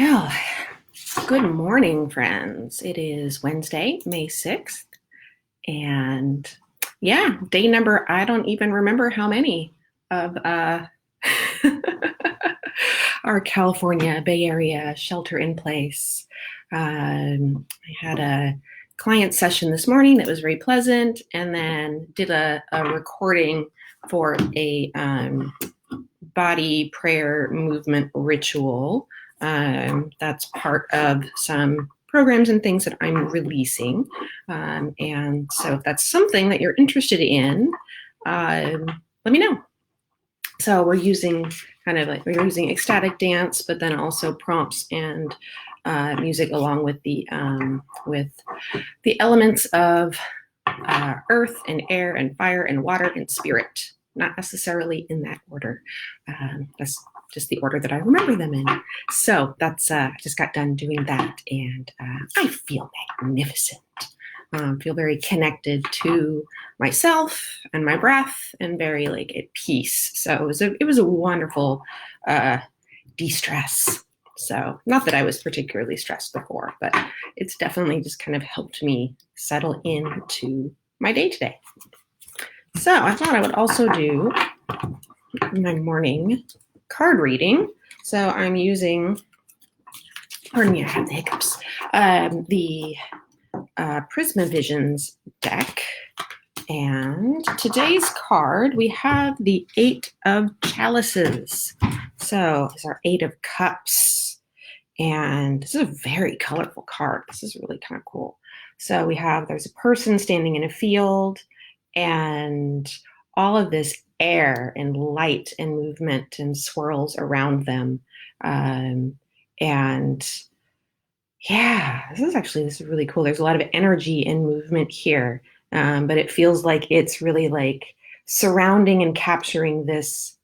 Well, good morning, friends. It is Wednesday, May 6th, and yeah, day number, I don't even remember how many of our California Bay Area shelter in place. I had a client session this morning that was very pleasant, and then did a recording for a body prayer movement ritual. That's part of some programs and things that I'm releasing. And so if that's something that you're interested in, let me know. So we're using ecstatic dance, but then also prompts and music along with the elements of earth and air and fire and water and spirit, not necessarily in that order. That's just the order that I remember them in. So that's I just got done doing that, and I feel magnificent. Feel very connected to myself and my breath, and very like at peace. So it was a wonderful de-stress. So not that I was particularly stressed before, but it's definitely just kind of helped me settle into my day today. So I thought I would also do my morning card reading. So I'm using, pardon me, I have the hiccups, the Prisma Visions deck. And today's card, we have the Eight of Chalices. So it's our Eight of Cups. And this is a very colorful card. This is really kind of cool. So there's a person standing in a field, and all of this air and light and movement and swirls around them. And yeah, this is really cool. There's a lot of energy and movement here, but it feels like it's really like surrounding and capturing this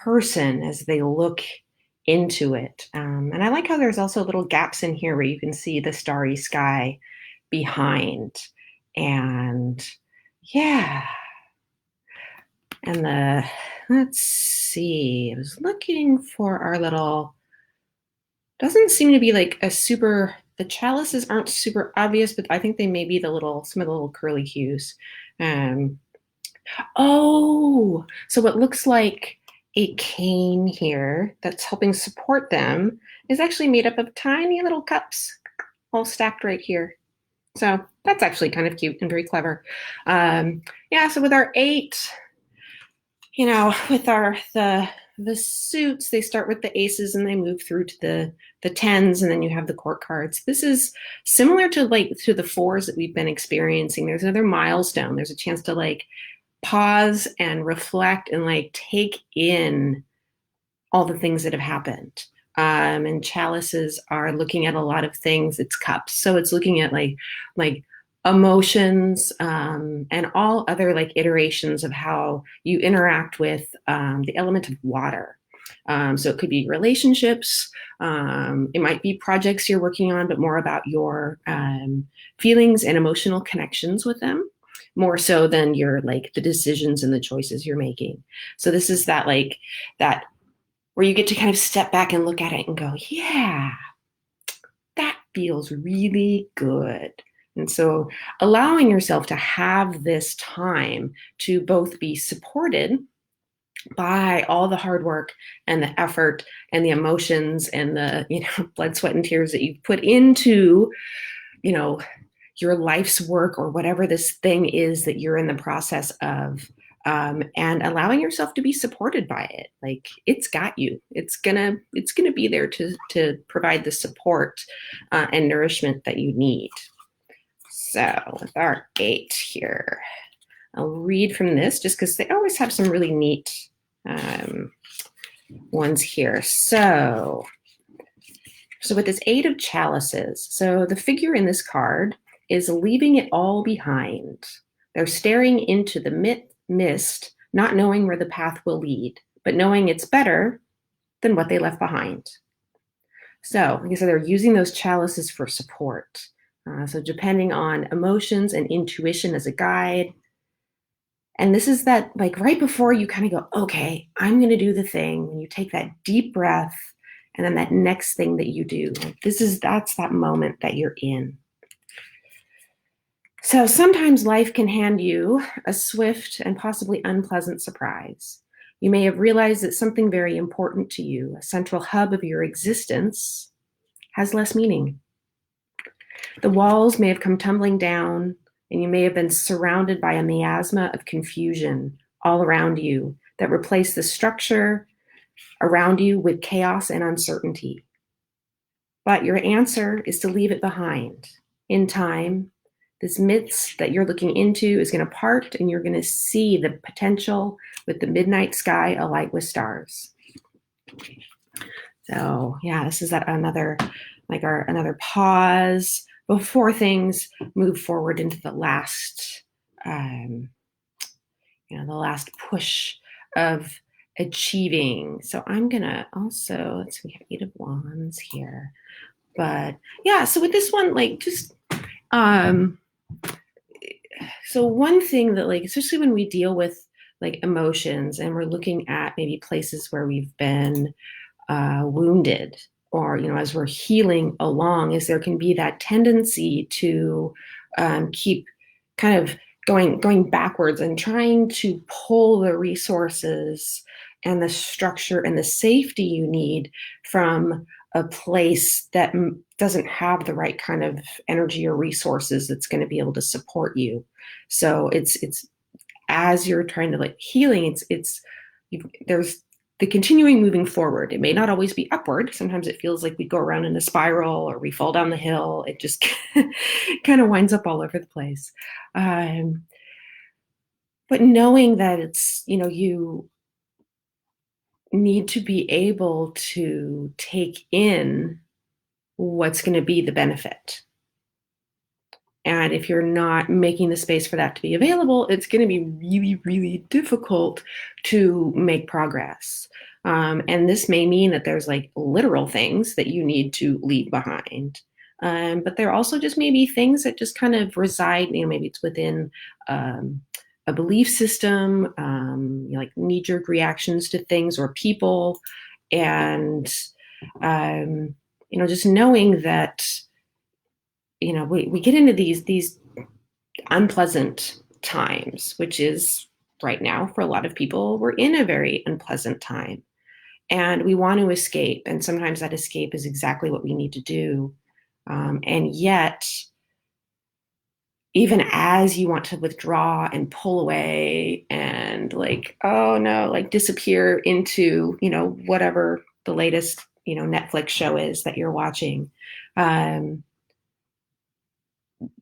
person as they look into it. And I like how there's also little gaps in here where you can see the starry sky behind. And yeah. And let's see, I was looking for our little, doesn't seem to be like the chalices aren't super obvious, but I think they may be some of the little curly cues. Oh, so it looks like a cane here that's helping support them is actually made up of tiny little cups all stacked right here. So that's actually kind of cute and very clever. Yeah, so with our eight, with the suits, they start with the aces and they move through to the tens, and then you have the court cards. This is similar to the fours that we've been experiencing. There's another milestone. There's a chance to pause and reflect and take in all the things that have happened. And chalices are looking at a lot of things. It's cups, so it's looking at like emotions and all other iterations of how you interact with the element of water. So it could be relationships. It might be projects you're working on, but more about your feelings and emotional connections with them, more so than your the decisions and the choices you're making. So this is that where you get to kind of step back and look at it and go, yeah, that feels really good. And so allowing yourself to have this time to both be supported by all the hard work and the effort and the emotions and the blood, sweat, and tears that you've put into your life's work, or whatever this thing is that you're in the process of, and allowing yourself to be supported by it. It's got you. It's gonna be there to provide the support and nourishment that you need. So with our eight here, I'll read from this just because they always have some really neat ones here. So with this Eight of Chalices, so the figure in this card is leaving it all behind. They're staring into the mist, not knowing where the path will lead, but knowing it's better than what they left behind. So, like I said, they're using those chalices for support. So depending on emotions and intuition as a guide. And this is that right before you kind of go, okay, I'm going to do the thing. When you take that deep breath And then that next thing that you do, that's that moment that you're in. So sometimes life can hand you a swift and possibly unpleasant surprise. You may have realized that something very important to you, a central hub of your existence, has less meaning. The walls may have come tumbling down, and you may have been surrounded by a miasma of confusion all around you that replaced the structure around you with chaos and uncertainty. But your answer is to leave it behind. In time, this mist that you're looking into is going to part, and you're going to see the potential with the midnight sky alight with stars. So yeah, this is another pause before things move forward into the last, the last push of achieving. So I'm gonna also, let's see, we have 8 of Wands here, but yeah. So with this one, so one thing that especially when we deal with emotions and we're looking at maybe places where we've been wounded, or as we're healing along, is there can be that tendency to keep kind of going backwards and trying to pull the resources and the structure and the safety you need from a place that doesn't have the right kind of energy or resources that's going to be able to support you. So it's as you're trying to healing, there's the continuing moving forward. It may not always be upward. Sometimes it feels like we go around in a spiral or we fall down the hill. It just kind of winds up all over the place. But knowing that it's, you need to be able to take in what's going to be the benefit. And if you're not making the space for that to be available, it's going to be really, really difficult to make progress. And this may mean that there's literal things that you need to leave behind. But there are also just maybe things that just kind of reside, maybe it's within a belief system, knee-jerk reactions to things or people. And, just knowing that, we get into these unpleasant times, which is right now for a lot of people, we're in a very unpleasant time and we want to escape. And sometimes that escape is exactly what we need to do. And yet, even as you want to withdraw and pull away and oh no, disappear into, whatever the latest, Netflix show is that you're watching,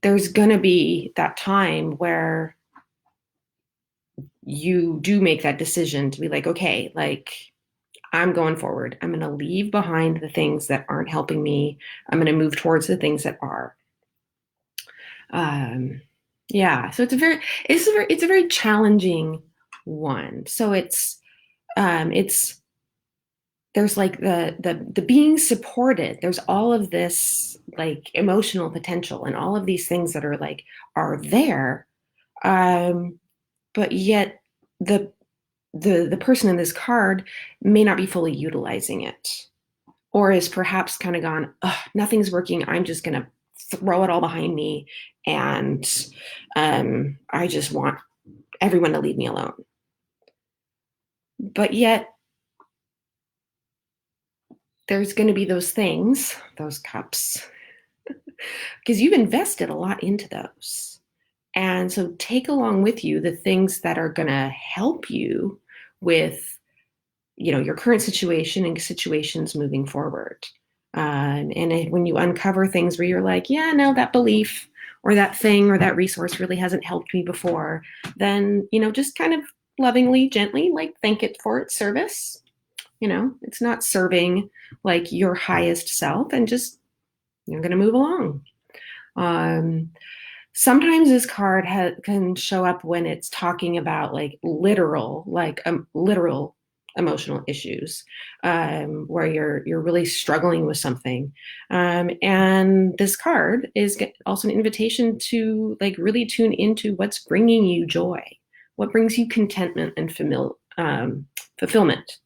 there's going to be that time where you do make that decision to be okay, I'm going forward. I'm going to leave behind the things that aren't helping me. I'm going to move towards the things that are. Yeah. So it's a very challenging one. So there's the being supported. There's all of this emotional potential and all of these things that are there. But yet the person in this card may not be fully utilizing it, or is perhaps kind of gone, nothing's working. I'm just going to throw it all behind me. And I just want everyone to leave me alone. But yet there's going to be those things, those cups, because you've invested a lot into those. And so take along with you the things that are going to help you with, your current situation and situations moving forward. And when you uncover things where you're yeah, no, that belief or that thing or that resource really hasn't helped me before, then, just kind of lovingly, gently, thank it for its service. It's not serving your highest self, and just, you're going to move along. Sometimes this card can show up when it's talking about literal emotional issues, where you're really struggling with something. And this card is also an invitation to really tune into what's bringing you joy, what brings you contentment and fulfillment.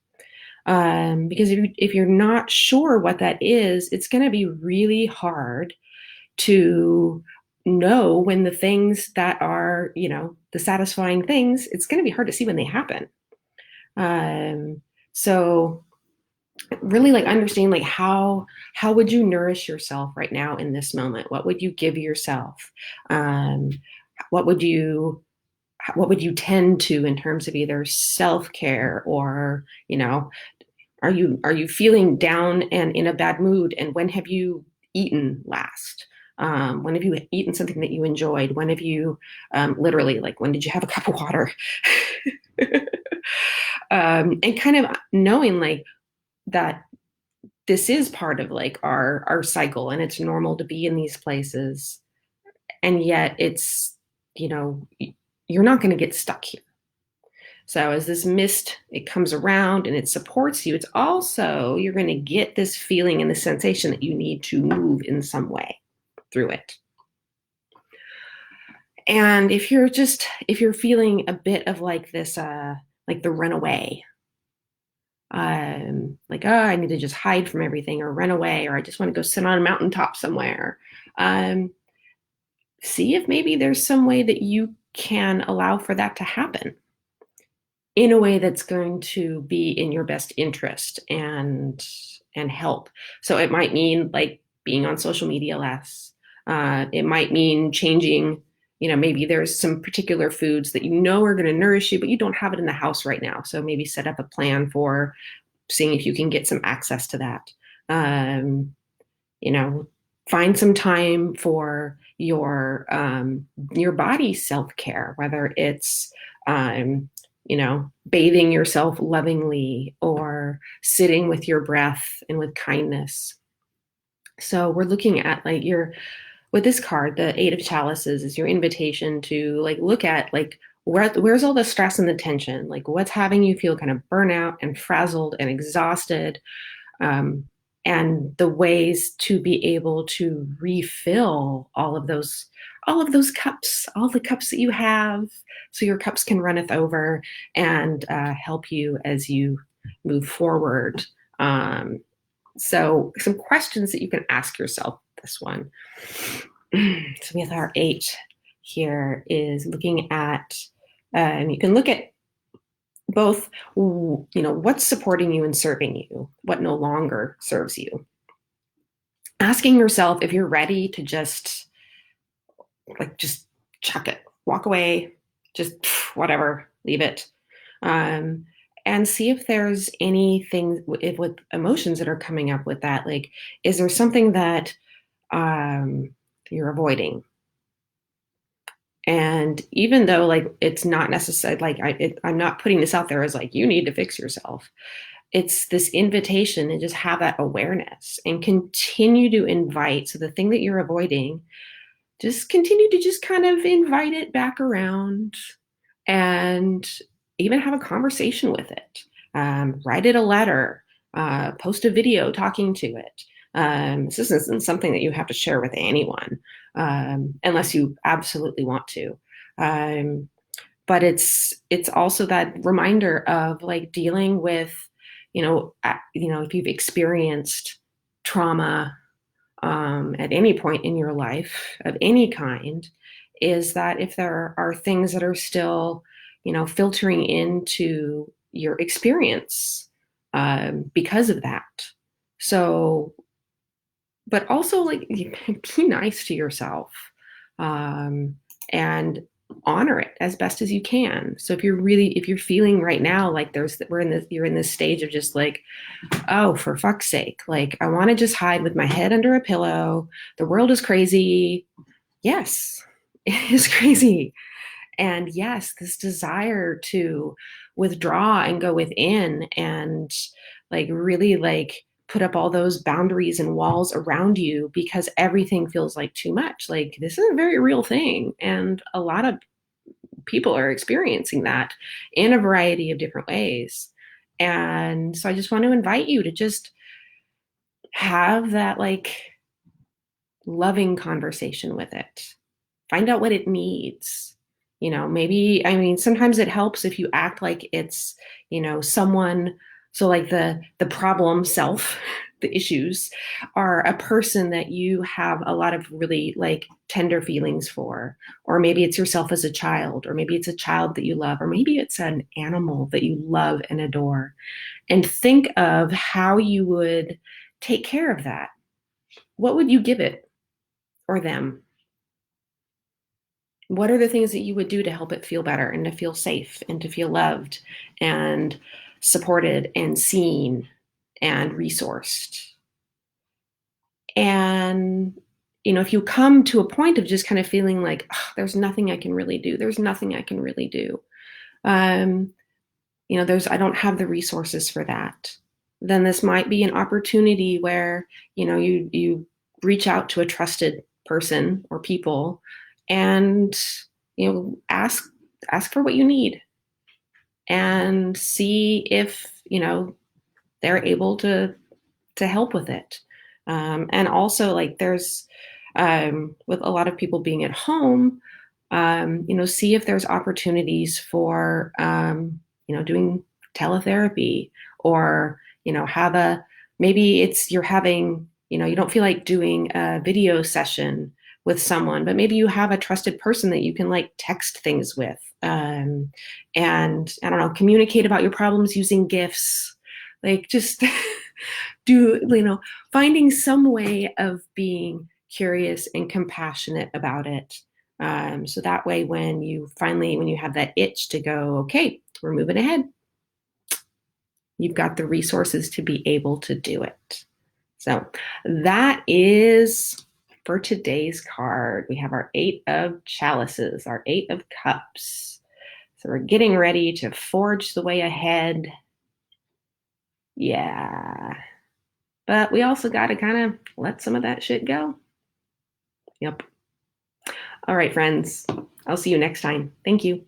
Because if you're not sure what that is, it's going to be really hard to know when the things that are, the satisfying things, it's going to be hard to see when they happen. So really like understanding like how would you nourish yourself right now in this moment? What would you give yourself? Um, what would you tend to in terms of either self-care or, are you feeling down and in a bad mood? And when have you eaten last? When have you eaten something that you enjoyed? When have you literally, like, when did you have a cup of water? And kind of knowing like that this is part of like our cycle, and it's normal to be in these places, and yet it's, you know you're not going to get stuck here. So as this mist, it comes around and it supports you, it's also, you're going to get this feeling and the sensation that you need to move in some way through it. And if you're feeling a bit of like this, like the runaway, like, oh, I need to just hide from everything or run away, or I just want to go sit on a mountaintop somewhere. Um, See if maybe there's some way that you can allow for that to happen in a way that's going to be in your best interest and help. So it might mean like being on social media less. It might mean changing. Maybe there's some particular foods that are going to nourish you, but you don't have it in the house right now. So maybe set up a plan for seeing if you can get some access to that. Um, you know, Find some time for your body self-care, whether it's bathing yourself lovingly or sitting with your breath and with kindness. So we're looking at like with this card, the Eight of Chalices is your invitation to like look at like where's all the stress and the tension, like what's having you feel kind of burnout and frazzled and exhausted, um, and the ways to be able to refill all of those cups, all the cups that you have, so your cups can runneth over and help you as you move forward. So some questions that you can ask yourself this one. So with our 8 here is looking at, you can look at both, what's supporting you and serving you, what no longer serves you. Asking yourself if you're ready to just chuck it, walk away, just whatever, leave it. And see if there's anything with emotions that are coming up with that. Like, is there something that you're avoiding? And even though like it's not necessary, like I'm not putting this out there as like you need to fix yourself. It's this invitation, and just have that awareness and continue to invite. So the thing that you're avoiding, just continue to just kind of invite it back around, and even have a conversation with it. Write it a letter, post a video talking to it. This isn't something that you have to share with anyone, unless you absolutely want to. But it's also that reminder of like dealing with, if you've experienced trauma at any point in your life of any kind, is that if there are things that are still, filtering into your experience because of that. So, but also like be nice to yourself, and honor it as best as you can. So if you're feeling right now like you're in this stage of just like, oh, for fuck's sake, like I want to just hide with my head under a pillow. The world is crazy. Yes, it is crazy. And yes, this desire to withdraw and go within and like really like put up all those boundaries and walls around you because everything feels like too much. Like this is a very real thing. And a lot of people are experiencing that in a variety of different ways. And so I just want to invite you to just have that like loving conversation with it. Find out what it needs. Maybe, I mean, sometimes it helps if you act like it's, someone So like the problem self, the issues are a person that you have a lot of really like tender feelings for, or maybe it's yourself as a child, or maybe it's a child that you love, or maybe it's an animal that you love and adore. And think of how you would take care of that. What would you give it or them? What are the things that you would do to help it feel better and to feel safe and to feel loved and supported and seen and resourced? And if you come to a point of just kind of feeling like, oh, there's nothing I can really do, there's nothing I can really do, um, I don't have the resources for that, then this might be an opportunity where, you reach out to a trusted person or people and, ask for what you need and see if, they're able to help with it. And also, like, there's with a lot of people being at home, see if there's opportunities for, doing teletherapy, or, have maybe it's you're having, you don't feel like doing a video session with someone, but maybe you have a trusted person that you can like text things with, and I don't know, communicate about your problems using GIFs, like just do, finding some way of being curious and compassionate about it. So that way, when you have that itch to go, okay, we're moving ahead, you've got the resources to be able to do it. So that is for today's card. We have our 8 of chalices, our 8 of cups. So we're getting ready to forge the way ahead. Yeah. But we also got to kind of let some of that shit go. Yep. All right, friends. I'll see you next time. Thank you.